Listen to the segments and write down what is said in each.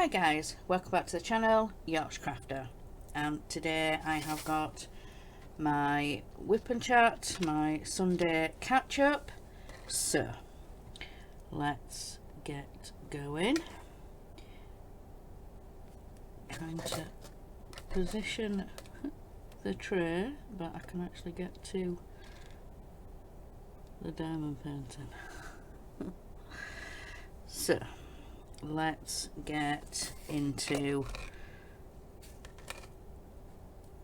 Hi guys, welcome back to the channel, Yorkshire Crafter, and today I have got my Wip and Chat, my Sunday catch up. So let's get going. Trying to position the tray, but I can actually get to the diamond painting. So let's get into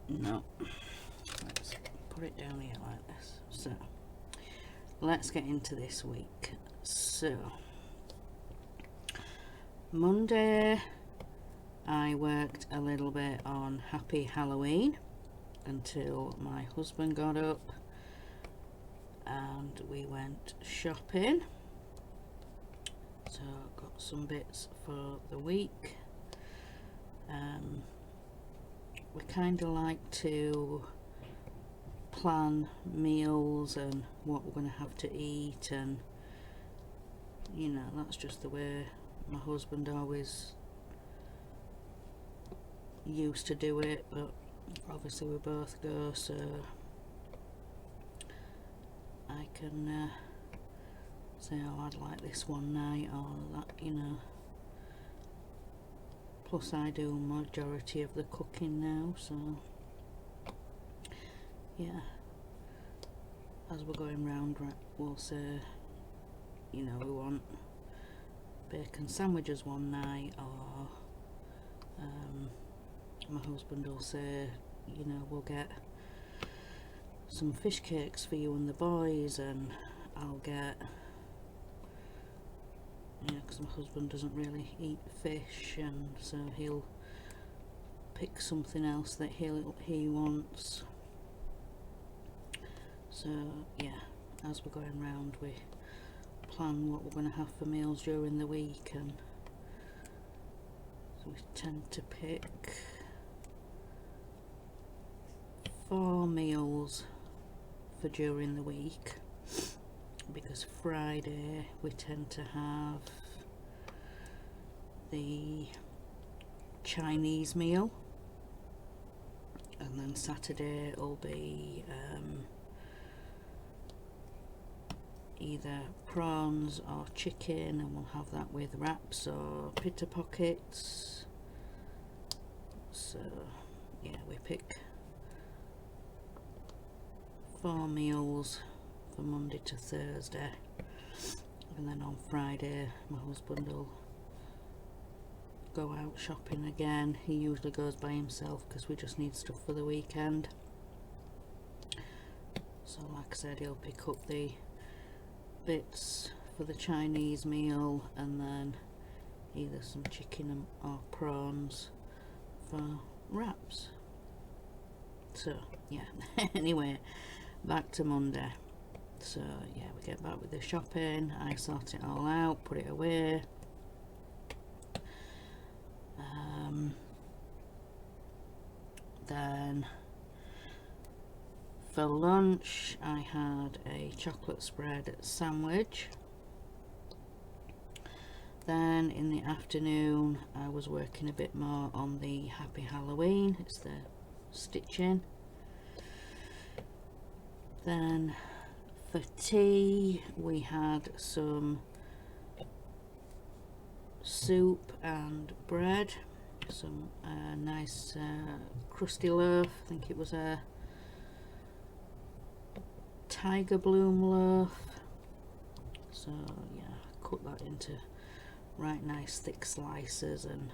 let's put it down here like this. So let's get into this week. So Monday I worked a little bit on Happy Halloween until my husband got up and we went shopping. So got some bits for the week. We kind of like to plan meals and what we're going to have to eat, and you know, that's just the way my husband always used to do it, but obviously we both go, so I can say, oh, I'd like this one night or that, you know. Plus I do majority of the cooking now, so yeah, as we're going round, we'll say, you know, we want bacon sandwiches one night, or my husband will say, you know, we'll get some fish cakes for you and the boys, and I'll get, you know, because my husband doesn't really eat fish, and so he'll pick something else that he wants. So yeah, as we're going round, we plan what we're going to have for meals during the week, and so we tend to pick 4 meals for during the week, because Friday we tend to have the Chinese meal, and then Saturday will be either prawns or chicken, and we'll have that with wraps or pita pockets. So yeah, we pick 4 meals for Monday to Thursday, and then on Friday my husband will go out shopping again. He usually goes by himself because we just need stuff for the weekend. So like I said, he'll pick up the bits for the Chinese meal, and then either some chicken or prawns for wraps. So yeah, anyway, back to Monday. So yeah, we get back with the shopping, I sort it all out, put it away. Then for lunch I had a chocolate spread sandwich. Then in the afternoon I was working a bit more on the Happy Halloween, it's the stitching. Then for tea we had some soup and bread, some nice crusty loaf. I think it was a tiger bloom loaf. So yeah, cut that into right nice thick slices and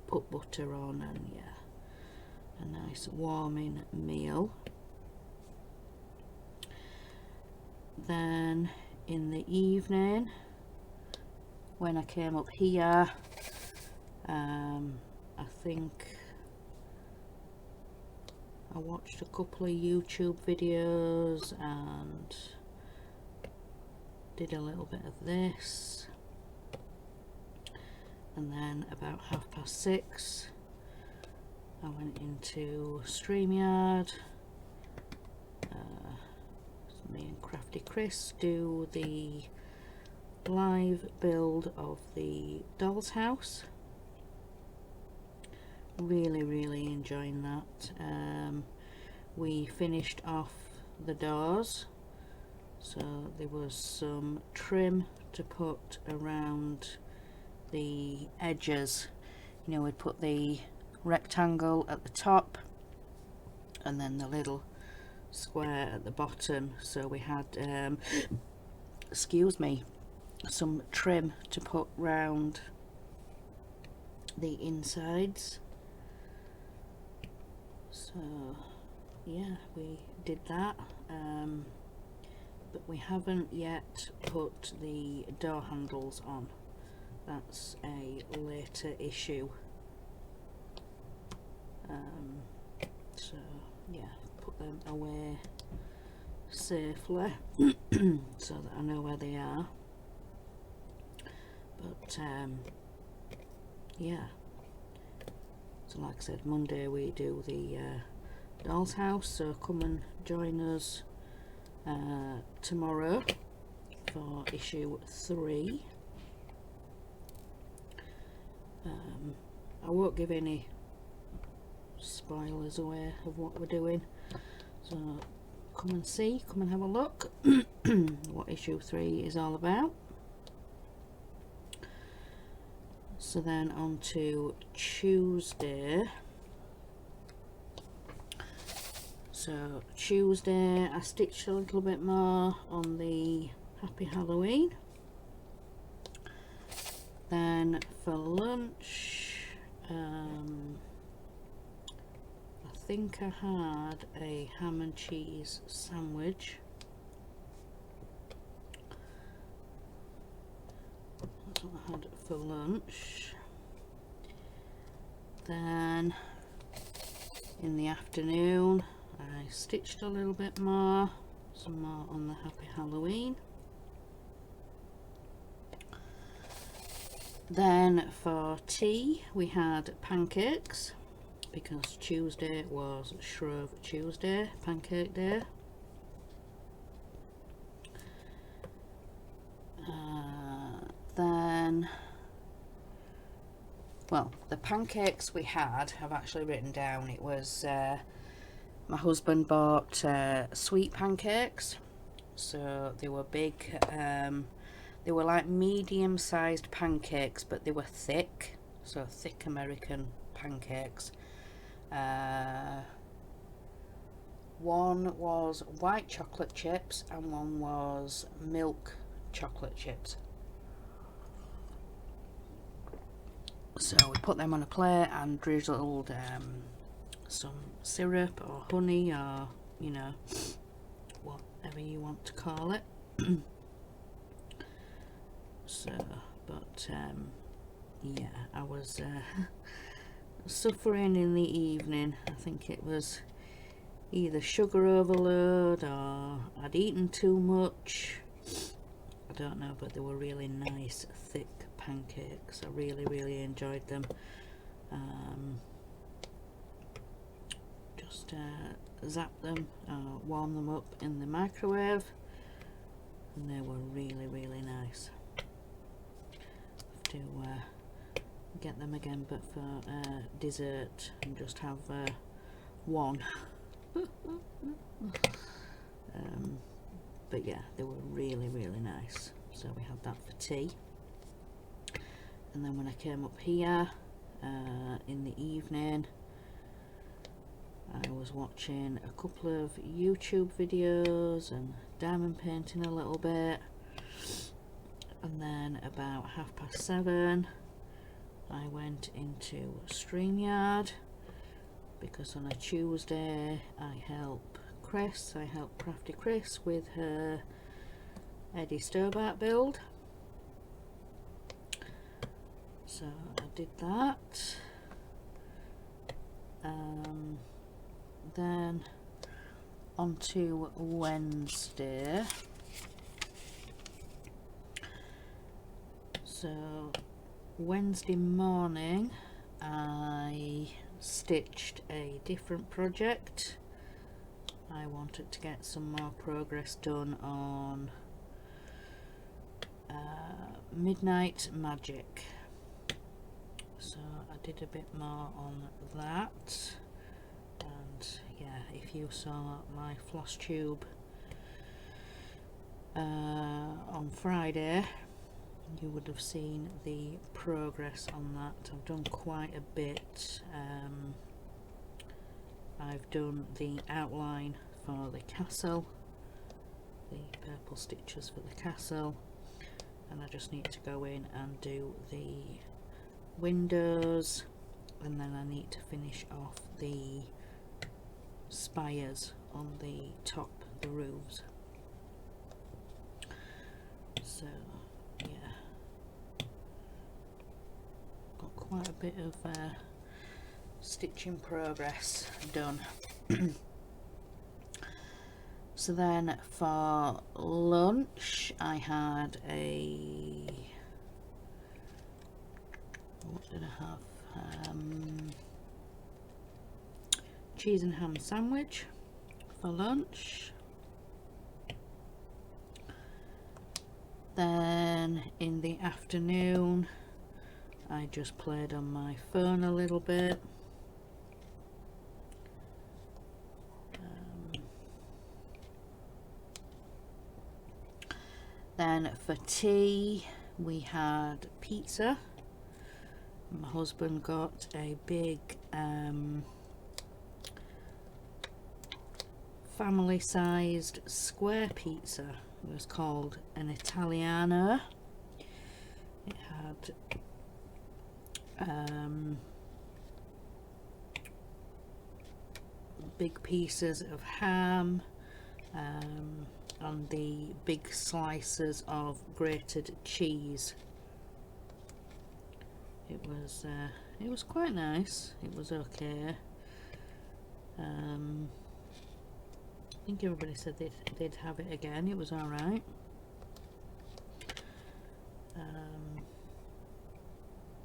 put butter on, and yeah, a nice warming meal. Then in the evening when I came up here, I think I watched a couple of YouTube videos and did a little bit of this, and then about 6:30 I went into StreamYard. Me and Crafty Chris do the live build of the doll's house. Really enjoying that. We finished off the doors, so there was some trim to put around the edges. You know, we'd put the rectangle at the top and then the little square at the bottom, so we had excuse me, some trim to put round the insides. So yeah, we did that, but we haven't yet put the door handles on. That's a later issue. So yeah, put them away safely so that I know where they are. But yeah, so like I said, Monday we do the doll's house, so come and join us tomorrow for issue 3. I won't give any spoilers away of what we're doing, so come and see, come and have a look what issue 3 is all about. So then on to Tuesday. So Tuesday I stitched a little bit more on the Happy Halloween. Then for lunch, I think I had a ham and cheese sandwich. That's what I had for lunch. Then in the afternoon I stitched a little bit more, some more on the Happy Halloween. Then for tea we had pancakes, because Tuesday was Shrove Tuesday, pancake day. Then, well, the pancakes we had, I've actually written down, it was my husband bought sweet pancakes, so they were big. They were like medium-sized pancakes, but they were thick, so thick American pancakes. One was white chocolate chips and one was milk chocolate chips. So we put them on a plate and drizzled some syrup or honey, or you know, whatever you want to call it. So, but yeah, I was suffering in the evening. I think it was either sugar overload or I'd eaten too much. I don't know, but they were really nice, thick pancakes. I really enjoyed them. Just zap them, warm them up in the microwave, and they were really nice. To get them again, but for dessert, and just have one. But yeah, they were really nice. So we had that for tea, and then when I came up here in the evening, I was watching a couple of YouTube videos and diamond painting a little bit. And then about 7:30 I went into StreamYard, because on a Tuesday I help Crafty Chris with her Eddie Stobart build. So I did that. Then on to Wednesday. So Wednesday morning I stitched a different project. I wanted to get some more progress done on Midnight Magic. So I did a bit more on that, and yeah, if you saw my floss tube on Friday, you would have seen the progress on that. I've done quite a bit. I've done the outline for the castle, the purple stitches for the castle, and I just need to go in and do the windows, and then I need to finish off the spires on the top, the roofs. So yeah, got quite a bit of stitching progress done. So then for lunch I had a, what did I have? Cheese and ham sandwich for lunch. Then in the afternoon I just played on my phone a little bit. Then for tea we had pizza. My husband got a big family-sized square pizza. It was called an Italiano. It had big pieces of ham, on the big slices of grated cheese. It was quite nice. It was okay. I think everybody said they'd have it again. It was all right.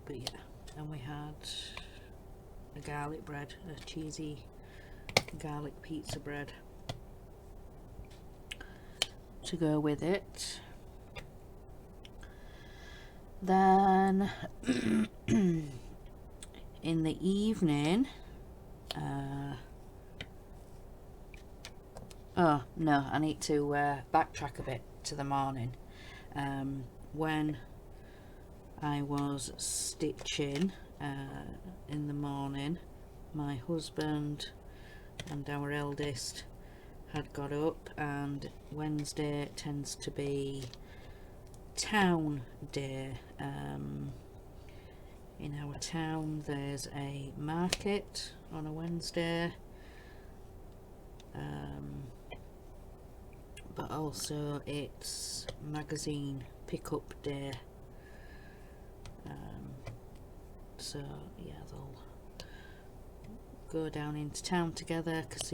But yeah, and we had a garlic bread, a cheesy garlic pizza bread to go with it. Then in the evening, oh no, I need to backtrack a bit to the morning. When I was stitching in the morning, my husband and our eldest had got up, and Wednesday tends to be town day. In our town there's a market on a Wednesday, but also it's magazine pick-up day. So yeah, they'll go down into town together because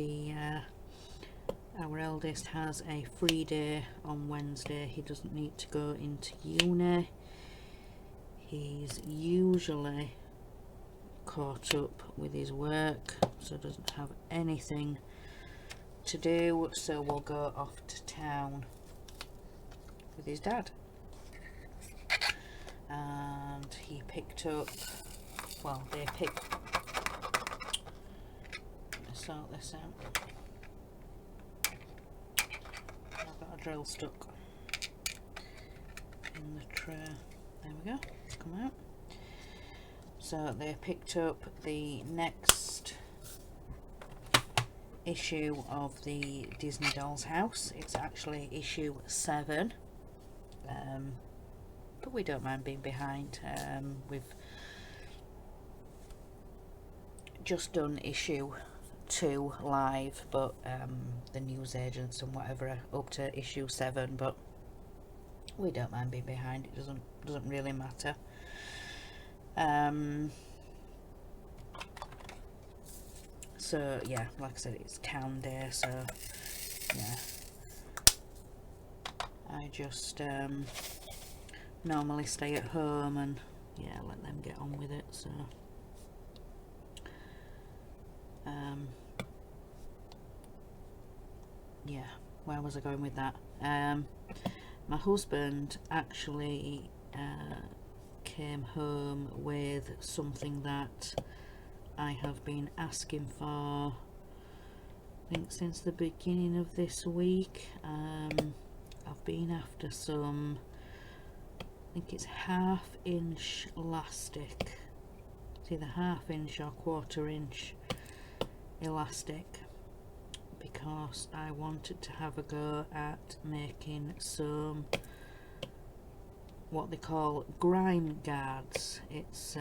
our eldest has a free day on Wednesday. He doesn't need to go into uni. He's usually caught up with his work, so doesn't have anything to do, so we'll go off to town with his dad. And he picked up, well, they picked, let's sort this out. I've got a drill stuck in the tray. There we go, it's come out. So they picked up the next issue of the Disney Doll's House. It's actually issue 7, but we don't mind being behind. We've just done issue 2 live, but the news agents and whatever are up to issue 7, but we don't mind being behind. It doesn't really matter. So yeah, like I said, it's town day, so yeah, I just normally stay at home and yeah, let them get on with it. So yeah, where was I going with that? my husband actually came home with something that I have been asking for, I think, since the beginning of this week. I've been after some, I think it's 1/2 inch elastic. It's either 1/2 inch or 1/4 inch elastic, because I wanted to have a go at making some what they call grime guards. It's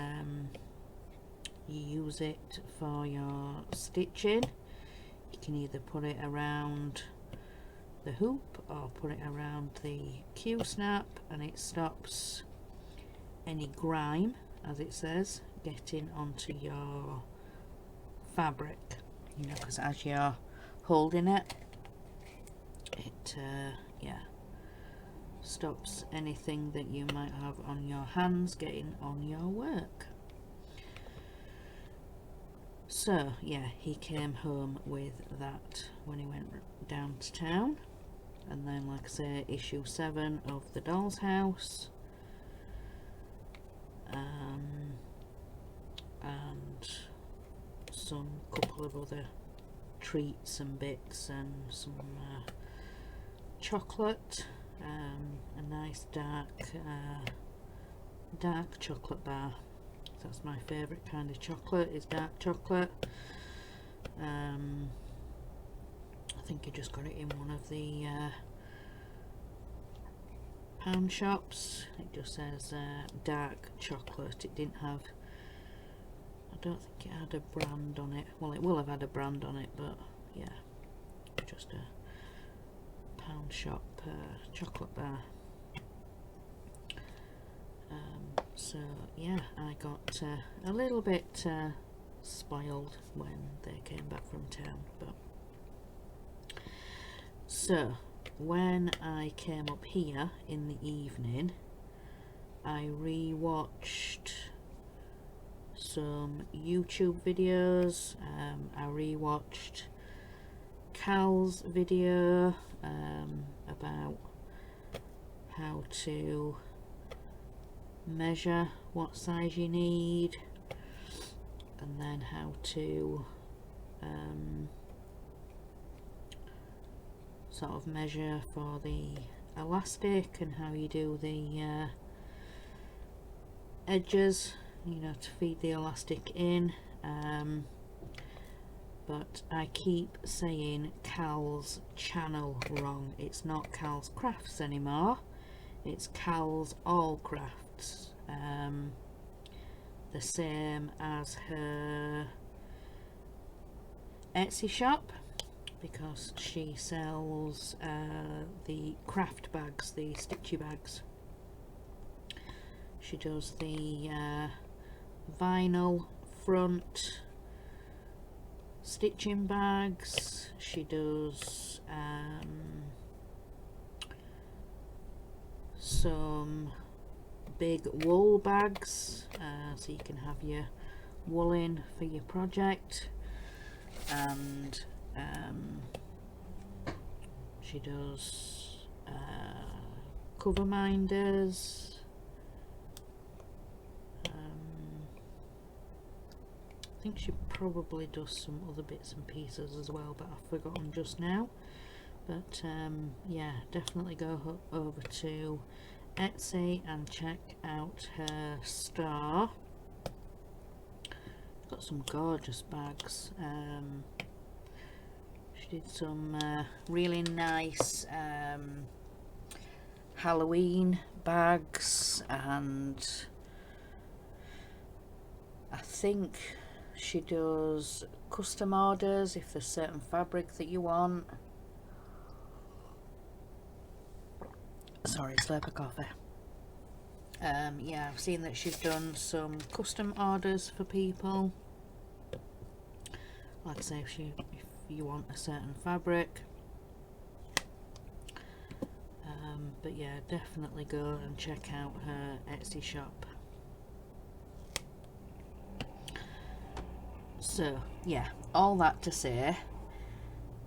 you use it for your stitching. You can either put it around the hoop or put it around the Q-snap, and it stops any grime, as it says, getting onto your fabric, you know, because as you're holding it, it yeah, stops anything that you might have on your hands getting on your work. So yeah, he came home with that when he went down to town. And then, like I say, issue 7 of The Doll's House, and some couple of other treats and bits, and some chocolate, a nice dark chocolate bar. That's my favourite kind of chocolate, is dark chocolate. I think I just got it in one of the pound shops. It just says dark chocolate. It didn't have, I don't think it had a brand on it. Well, it will have had a brand on it, but yeah, just a pound shop chocolate bar. So yeah, I got a little bit spoiled when they came back from town. But so when I came up here in the evening, I re-watched some YouTube videos. I re-watched Cal's video about how to measure what size you need, and then how to sort of measure for the elastic, and how you do the edges, you know, to feed the elastic in. But I keep saying Cal's channel wrong. It's not Cal's Crafts anymore, it's Cal's All Crafts, the same as her Etsy shop, because she sells the craft bags, the stitchy bags. She does the vinyl front stitching bags. She does some big wool bags, so you can have your wool in for your project, and she does cover minders. I think she probably does some other bits and pieces as well, but I've forgotten just now. But yeah, definitely go over to Etsy and check out her store. Got some gorgeous bags. She did some really nice Halloween bags, and I think she does custom orders if there's certain fabric that you want. Sorry, slurp of coffee. Yeah, I've seen that she's done some custom orders for people. Like I say, if you want a certain fabric. But yeah, definitely go and check out her Etsy shop. So yeah, all that to say,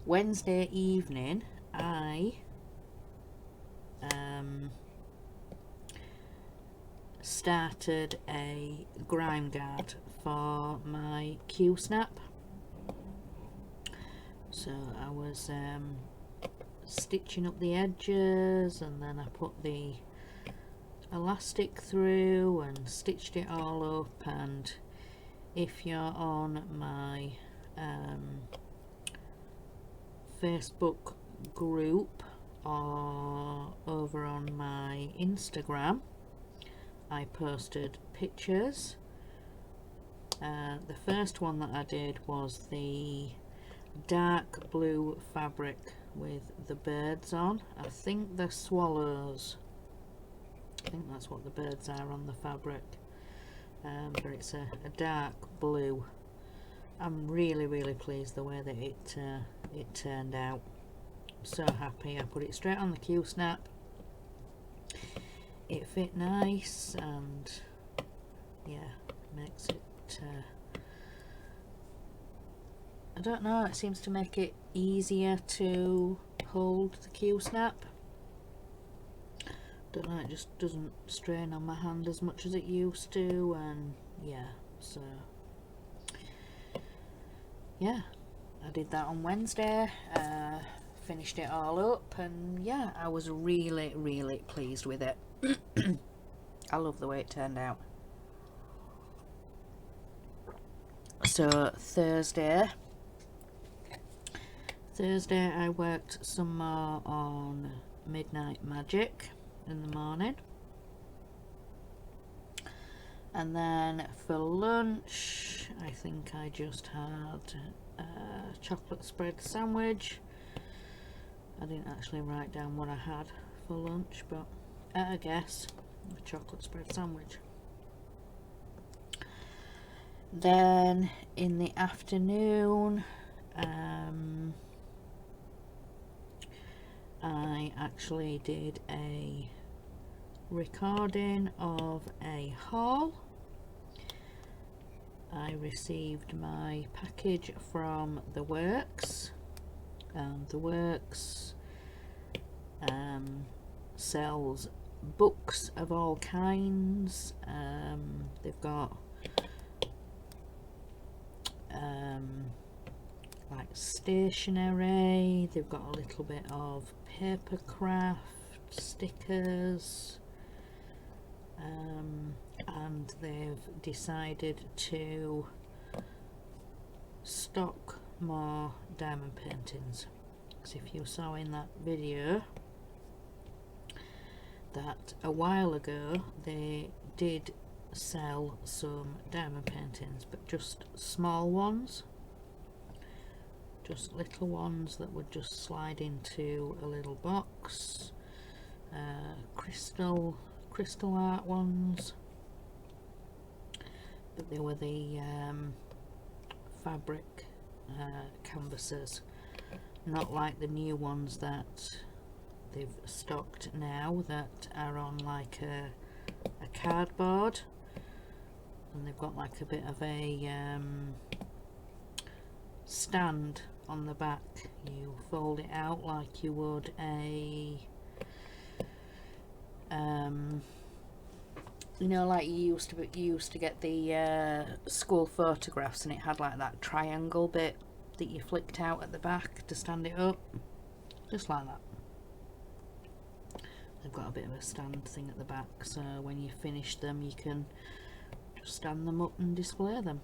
Wednesday evening I started a grime guard for my Q-snap. So I was stitching up the edges, and then I put the elastic through and stitched it all up. And if you're on my Facebook group or over on my Instagram, I posted pictures. The first one that I did was the dark blue fabric with the birds on. I think they're swallows. I think that's what the birds are on the fabric. But it's a dark blue. I'm really pleased the way that it turned out. I'm so happy. I put it straight on the Q-snap. It fit nice, and yeah, makes it I don't know, it seems to make it easier to hold the Q-snap. Don't know, it just doesn't strain on my hand as much as it used to, and yeah, so yeah, I did that on Wednesday, finished it all up, and yeah, I was really pleased with it. I love the way it turned out. So Thursday I worked some more on Midnight Magic in the morning, and then for lunch I think I just had a chocolate spread sandwich. I didn't actually write down what I had for lunch, but at a guess, a chocolate spread sandwich. Then in the afternoon I actually did a recording of a haul. I received my package from The Works, and The Works sells books of all kinds. They've got like stationery, they've got a little bit of paper craft, stickers, and they've decided to stock more diamond paintings. Because if you saw in that video that a while ago they did sell some diamond paintings, but just small ones, just little ones that would just slide into a little box, crystal art ones, but they were the fabric canvases, not like the new ones that they've stocked now that are on like a cardboard, and they've got like a bit of a stand on the back. You fold it out like you would a you know, like you used to get the school photographs, and it had like that triangle bit that you flicked out at the back to stand it up, just like that. They've got a bit of a stand thing at the back, so when you finish them you can just stand them up and display them.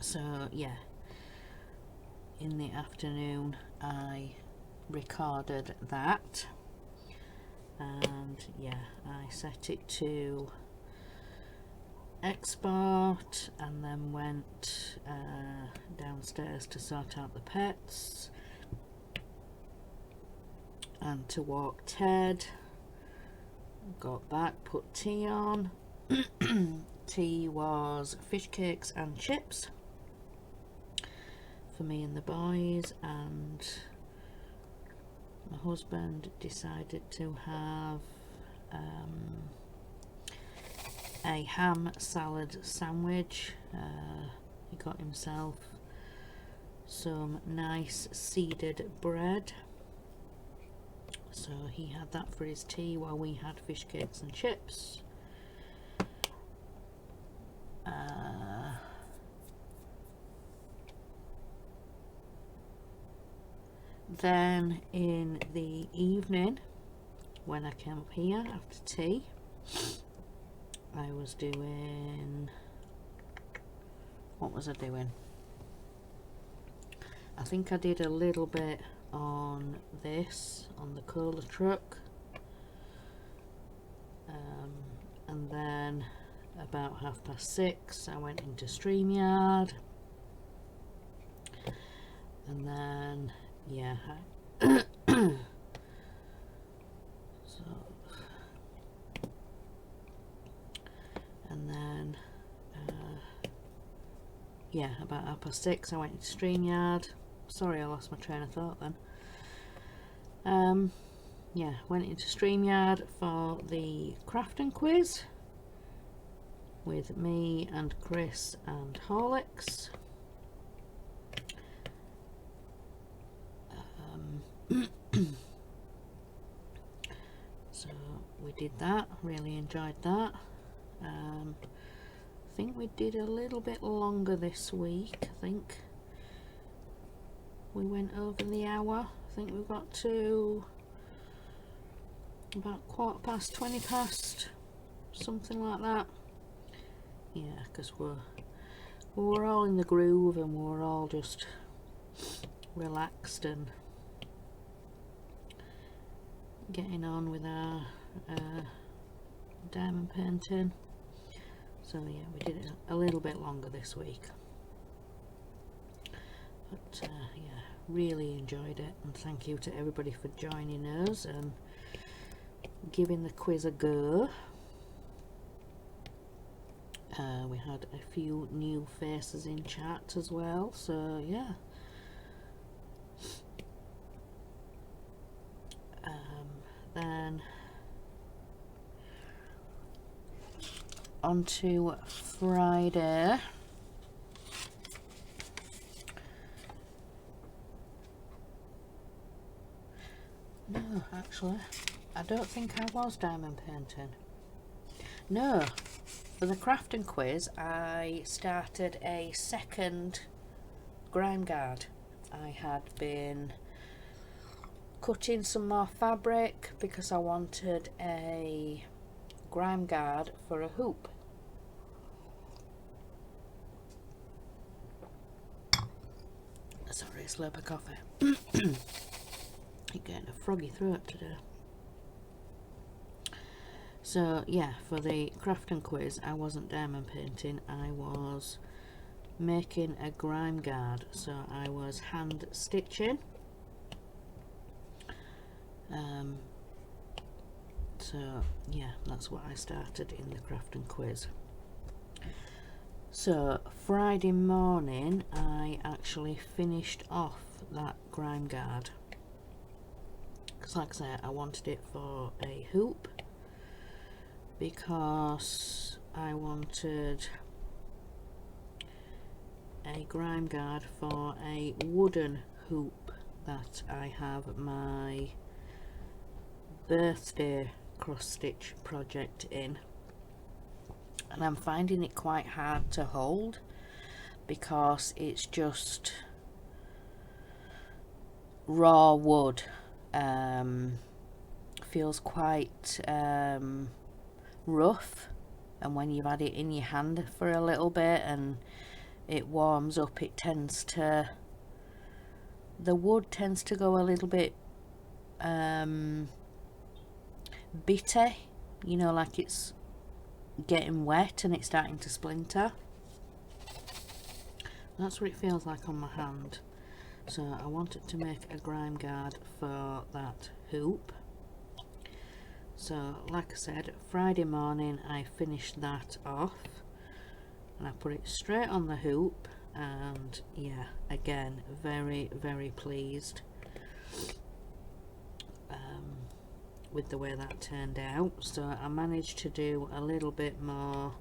So yeah, in the afternoon I recorded that, and yeah, I set it to export, and then went downstairs to sort out the pets and to walk Ted. Got back, put tea on. Tea was fish cakes and chips for me and the boys, and my husband decided to have a ham salad sandwich. He got himself some nice seeded bread, So he had that for his tea while we had fish cakes and chips. Then in the evening, when I came up here after tea, I was doing, what was I doing? I think I did a little bit on this, on the cola truck, and then about 6:30 I went into StreamYard, and then yeah, so, and then yeah, about 6:30 I went into StreamYard. Sorry, I lost my train of thought then. Yeah, went into StreamYard for the crafting quiz with me and Chris and Horlicks. So we did that, really enjoyed that. I think we did a little bit longer this week. I think we went over the hour. I think we got to about 20 past, something like that. Yeah, because we were all in the groove and we were all just relaxed and getting on with our diamond painting. So yeah, we did it a little bit longer this week, but yeah, really enjoyed it, and thank you to everybody for joining us and giving the quiz a go. We had a few new faces in chat as well, so yeah. Then on to Friday. No, actually, I don't think I was diamond painting. No, for the crafting quiz I started a second grime guard. I had been cutting some more fabric because I wanted a grime guard for a hoop. Sorry, slurp of coffee. I'm getting a froggy throat today. So yeah, for the crafting quiz I wasn't diamond painting, I was making a grime guard. So I was hand stitching. So yeah, that's what I started in the crafting quiz. So Friday morning I actually finished off that grime guard, because like I said, I wanted it for a hoop because I wanted a grime guard for a wooden hoop that I have my birthday cross stitch project in, and I'm finding it quite hard to hold because it's just raw wood. Feels quite rough, and when you've had it in your hand for a little bit and it warms up, it tends to, the wood tends to go a little bit bitter, you know, like it's getting wet and it's starting to splinter. That's what it feels like on my hand. So I wanted to make a grime guard for that hoop. So like I said, Friday morning I finished that off and I put it straight on the hoop, and yeah, again, very, very pleased with the way that turned out. So I managed to do a little bit more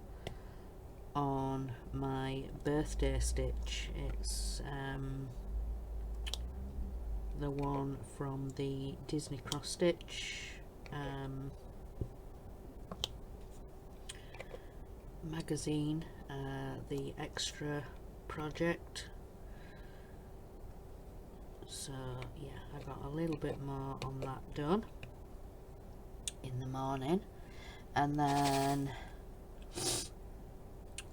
on my birthday stitch. It's the one from the Disney cross stitch magazine, the extra project. So yeah, I got a little bit more on that done in the morning, and then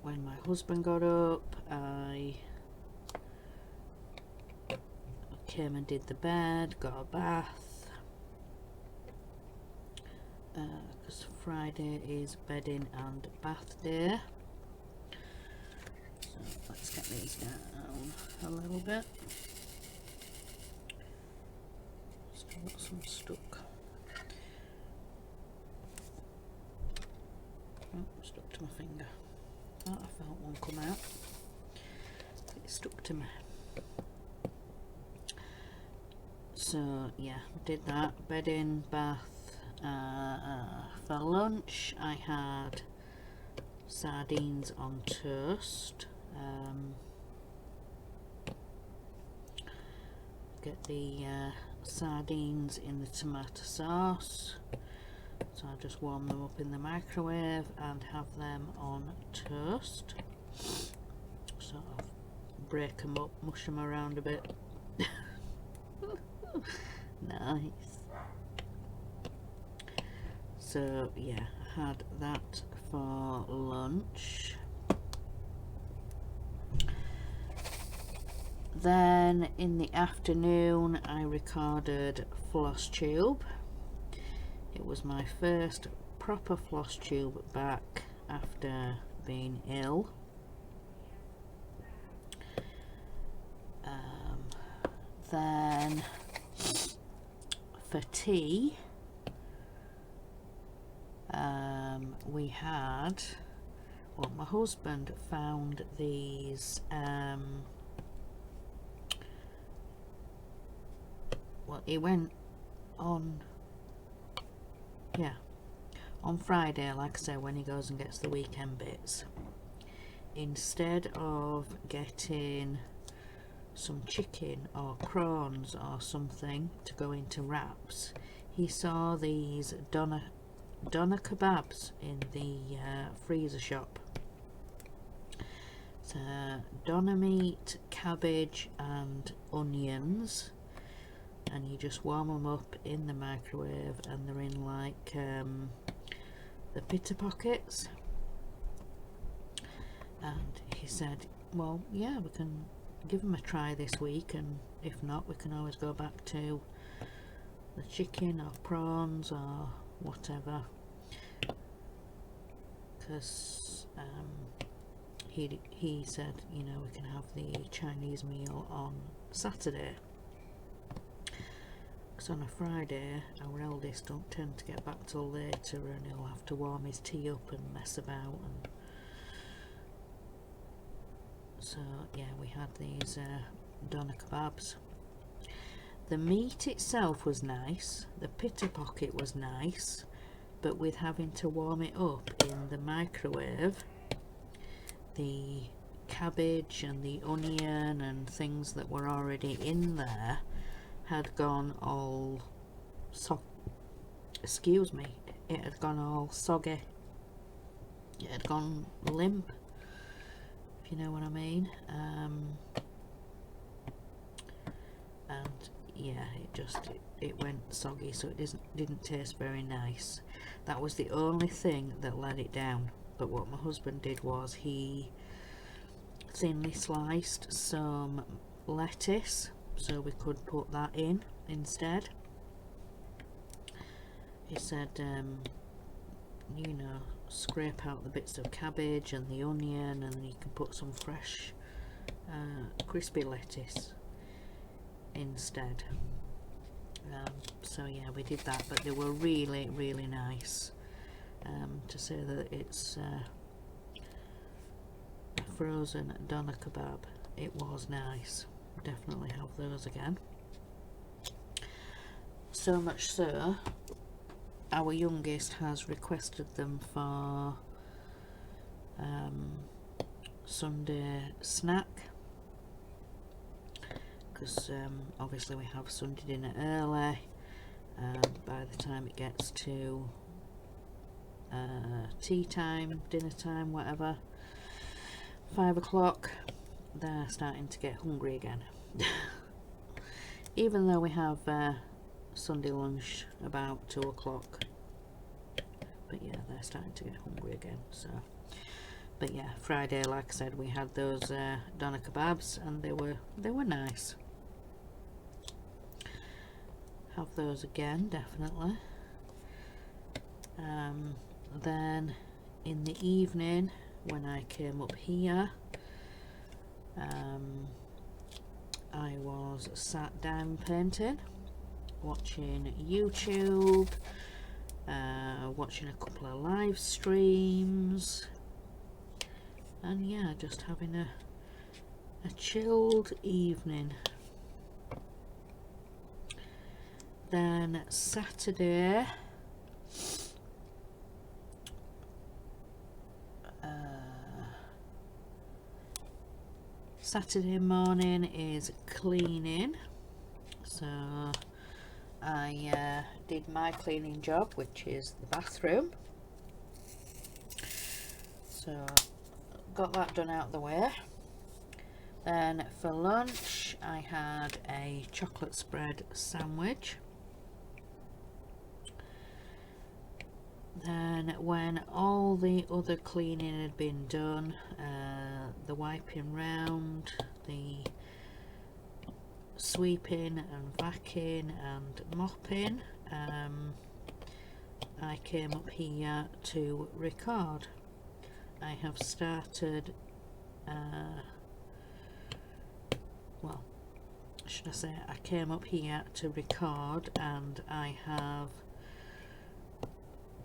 when my husband got up, I came and did the bed, got a bath, because Friday is bedding and bath day. So let's get these down a little bit. Still got some stuck. Oh, stuck to my finger. Oh, I felt one come out. It stuck to me. So yeah, did that, bedding, bath. For lunch I had sardines on toast. Get the sardines in the tomato sauce, so I just warm them up in the microwave and have them on toast. Sort of break them up, mush them around a bit. Nice. So yeah, I had that for lunch. Then in the afternoon I recorded Floss Tube. It was my first proper floss tube back after being ill. Then for tea we had, well, my husband found these well, he went on, yeah, on Friday, like I say, when he goes and gets the weekend bits. Instead of getting some chicken or prawns or something to go into wraps, he saw these doner kebabs in the freezer shop. So doner meat, cabbage and onions, and you just warm them up in the microwave, and they're in like the pita pockets. And he said, well, yeah, we can give them a try this week, and if not, we can always go back to the chicken or prawns or whatever, because he said, you know, we can have the Chinese meal on Saturday, because on a Friday our eldest don't tend to get back till later, and he'll have to warm his tea up and mess about. And so yeah, we had these doner kebabs. The meat itself was nice, the pita pocket was nice, but with having to warm it up in the microwave, the cabbage and the onion and things that were already in there had gone all excuse me, it had gone all soggy, it had gone limp, if you know what I mean. And yeah, it went soggy, so it didn't taste very nice. That was the only thing that let it down. But what my husband did was he thinly sliced some lettuce, so we could put that in instead. He said, you know, scrape out the bits of cabbage and the onion, and then you can put some fresh crispy lettuce instead. So yeah, we did that, but they were really, really nice. To say that it's a frozen doner kebab, it was nice. Definitely have those again. So much so, our youngest has requested them for Sunday snack. because obviously we have Sunday dinner early, by the time it gets to tea time, dinner time, whatever, 5 o'clock, they're starting to get hungry again. Even though we have Sunday lunch about 2 o'clock, but yeah, they're starting to get hungry again. So, but yeah, Friday, like I said, we had those doner kebabs, and they were nice. Have those again, definitely. Then in the evening, when I came up here, I was sat down painting, watching YouTube, watching a couple of live streams, and yeah, just having a chilled evening. Then Saturday, Saturday morning is cleaning, so I did my cleaning job, which is the bathroom, so got that done out of the way. Then for lunch I had a chocolate spread sandwich. Then when all the other cleaning had been done, the wiping round, the sweeping and vacuuming and mopping, I came up here to record. I have started, well, should I say, I came up here to record, and I have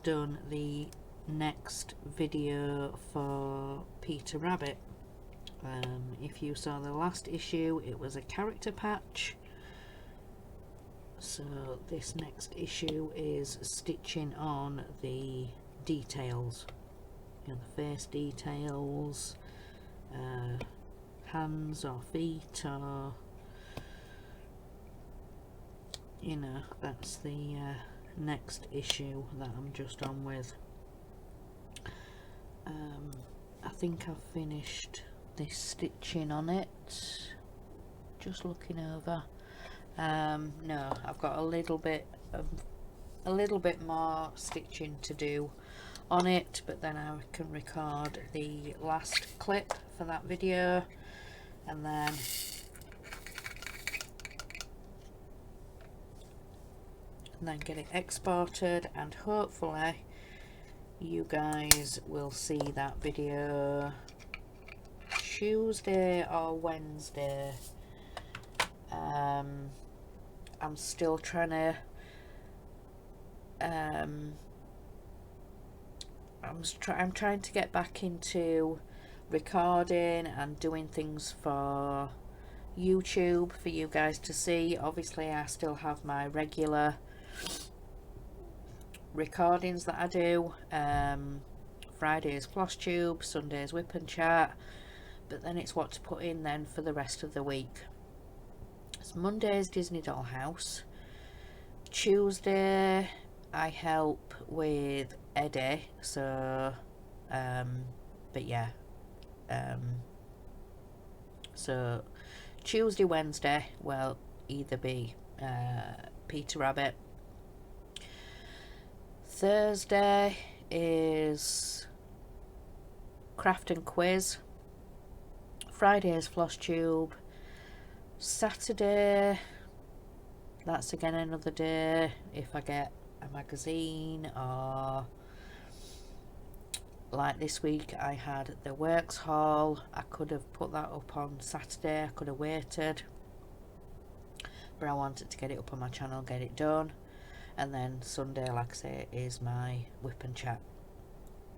done the next video for Peter Rabbit. If you saw the last issue, it was a character patch, so this next issue is stitching on the details, you know, the face details, hands or feet, or you know, that's the next issue that I'm just on with. I think I've finished this stitching on it, just looking over. No, I've got a little bit more stitching to do on it, but then I can record the last clip for that video, and then get it exported, and hopefully you guys will see that video Tuesday or Wednesday. I'm still trying to I'm trying to get back into recording and doing things for YouTube for you guys to see. Obviously I still have my regular recordings that I do, Fridays FlossTube, Sundays Wip and Chat, but then it's what to put in then for the rest of the week. It's Monday's Disney Dollhouse, Tuesday I help with Eddie, so but yeah, so Tuesday, Wednesday will either be Peter Rabbit. Thursday is craft and quiz. Friday is FlossTube. Saturday, that's again another day if I get a magazine, or like this week I had the works haul. I could have put that up on Saturday, I could have waited, but I wanted to get it up on my channel, get it done. And then Sunday, like I say, is my Wip and Chat.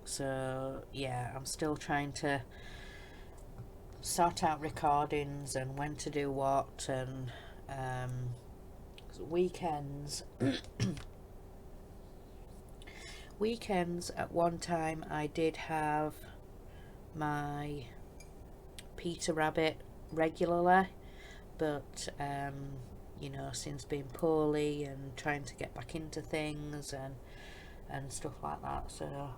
So yeah, I'm still trying to sort out recordings and when to do what, and weekends. Weekends, at one time I did have my Peter Rabbit regularly, but you know, since being poorly and trying to get back into things and stuff like that, so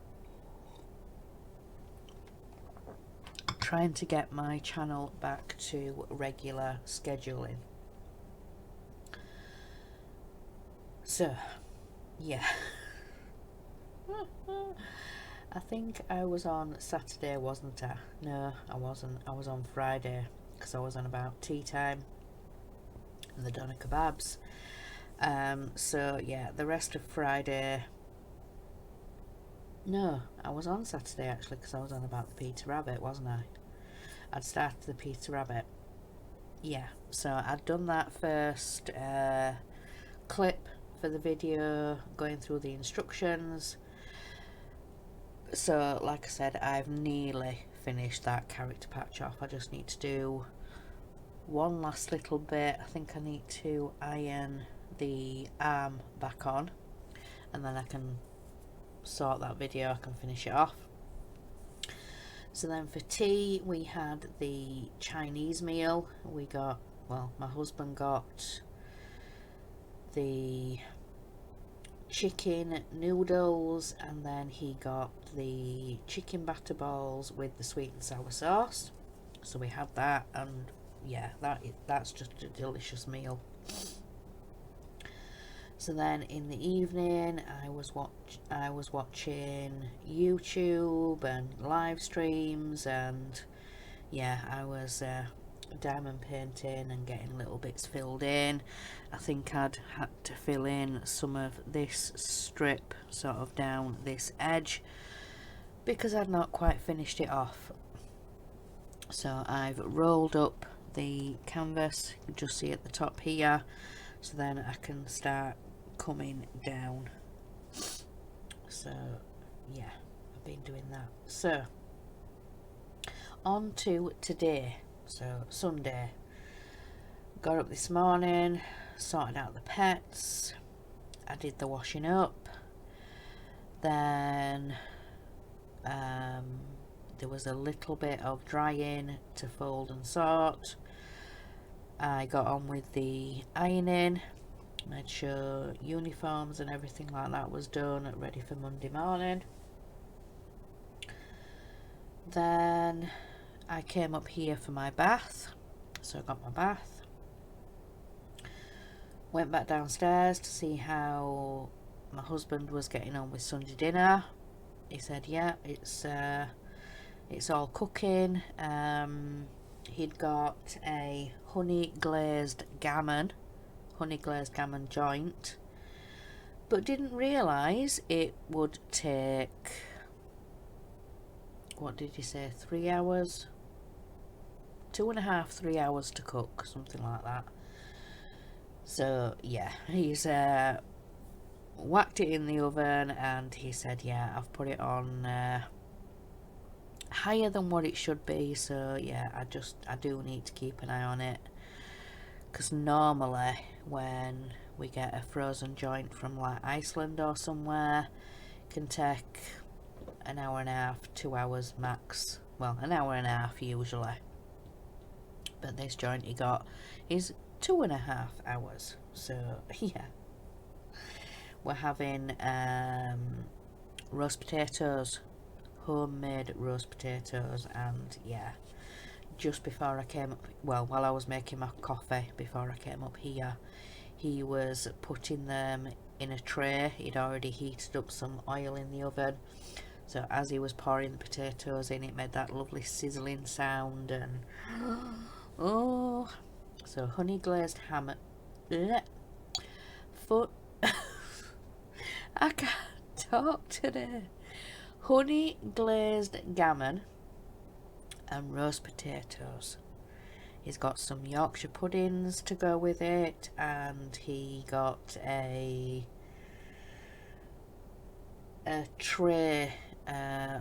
trying to get my channel back to regular scheduling. So yeah. I think I was on Saturday, wasn't I? No, I wasn't. I was on Friday, because I was on about tea time and the doner kebabs. So yeah, the rest of Friday. No, I was on Saturday actually, because I was on about the Peter Rabbit, wasn't I? I'd started the Peter Rabbit. Yeah, so I'd done that first clip for the video, going through the instructions. So like I said, I've nearly finished that character patch off. I just need to do one last little bit. I think I need to iron the arm back on, and then I can sort that video, I can finish it off. So then for tea we had the Chinese meal. We got, well, my husband got the chicken noodles, and then he got the chicken batter balls with the sweet and sour sauce. So we had that, and yeah, that's just a delicious meal. So then in the evening I was watching YouTube and live streams, and yeah, I was diamond painting and getting little bits filled in. I think I'd had to fill in some of this strip sort of down this edge because I'd not quite finished it off. So I've rolled up the canvas, you can just see at the top here, so then I can start coming down. So yeah, I've been doing that. So on to today. So Sunday, got up this morning, sorted out the pets, I did the washing up, then there was a little bit of drying to fold and sort. I got on with the ironing, made sure uniforms and everything like that was done, ready for Monday morning. Then I came up here for my bath, so I got my bath, went back downstairs to see how my husband was getting on with Sunday dinner. He said yeah, it's all cooking. He'd got a honey glazed gammon joint, but didn't realise it would take, what did he say, 3 hours, 2.5, 3 hours to cook, something like that. So yeah, he's whacked it in the oven, and he said yeah, I've put it on higher than what it should be. So yeah, I do need to keep an eye on it, because normally when we get a frozen joint from like Iceland or somewhere, it can take an hour and a half, 2 hours max. Well, an hour and a half usually, but this joint he got is 2.5 hours. So yeah, we're having roast potatoes, homemade roast potatoes, and yeah, just before I came up, well, while I was making my coffee before I came up here, he was putting them in a tray. He'd already heated up some oil in the oven, so as he was pouring the potatoes in, it made that lovely sizzling sound. And oh, so honey glazed ham, foot I can't talk today. Honey glazed gammon and roast potatoes. He's got some Yorkshire puddings to go with it, and he got a tray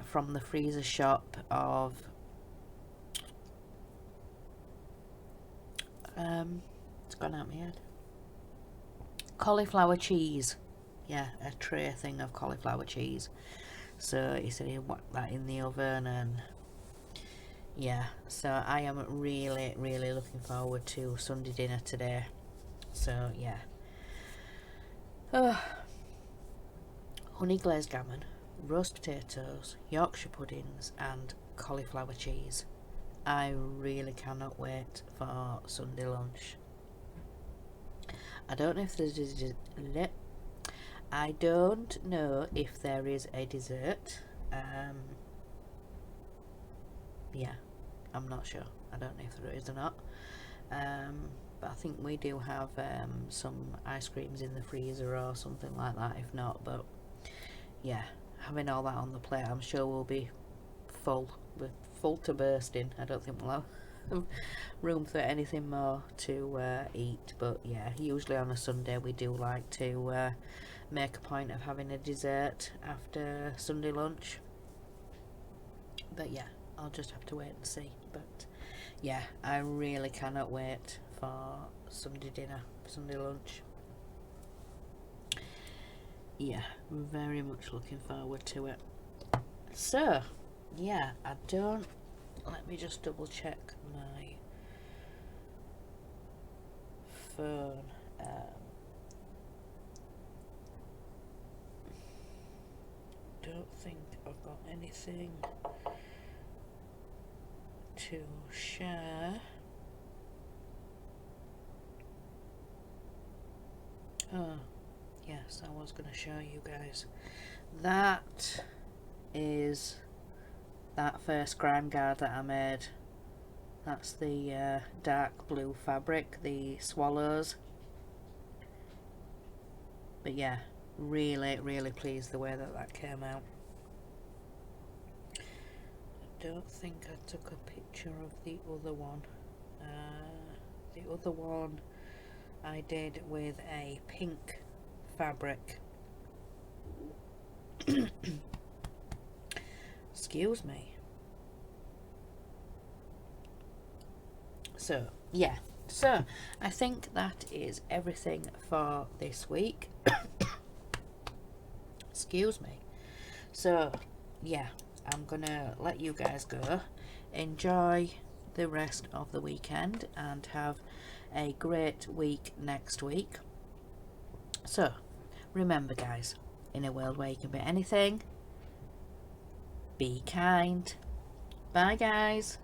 from the freezer shop of it's gone out my head, cauliflower cheese. Yeah, a tray thing of cauliflower cheese. So he said he'd whack that in the oven, and yeah, so I am really, really looking forward to Sunday dinner today. So yeah. Honey glazed gammon, roast potatoes, Yorkshire puddings, and cauliflower cheese. I really cannot wait for Sunday lunch. I don't know if there's I don't know if there is a dessert. Yeah, I'm not sure. I don't know if there is or not. But I think we do have some ice creams in the freezer or something like that. If not, but yeah, having all that on the plate, I'm sure we'll be full. We're full to bursting. I don't think we'll have room for anything more to eat. But yeah, usually on a Sunday we do like to make a point of having a dessert after Sunday lunch. But yeah, I'll just have to wait and see. But yeah, I really cannot wait for Sunday dinner, Sunday lunch. Yeah, very much looking forward to it. So, yeah, I don't. Let me just double check my phone. Don't think I've got anything to share. Oh, yes, I was going to show you guys. That is that first grime guard that I made. That's the dark blue fabric, the swallows. But yeah, really, really pleased the way that came out. I don't think I took a picture of the other one. The other one I did with a pink fabric. Excuse me. So, yeah. So, I think that is everything for this week. Excuse me. So, yeah, I'm gonna let you guys go. Enjoy the rest of the weekend and have a great week next week. So, remember, guys, in a world where you can be anything, be kind. Bye, guys.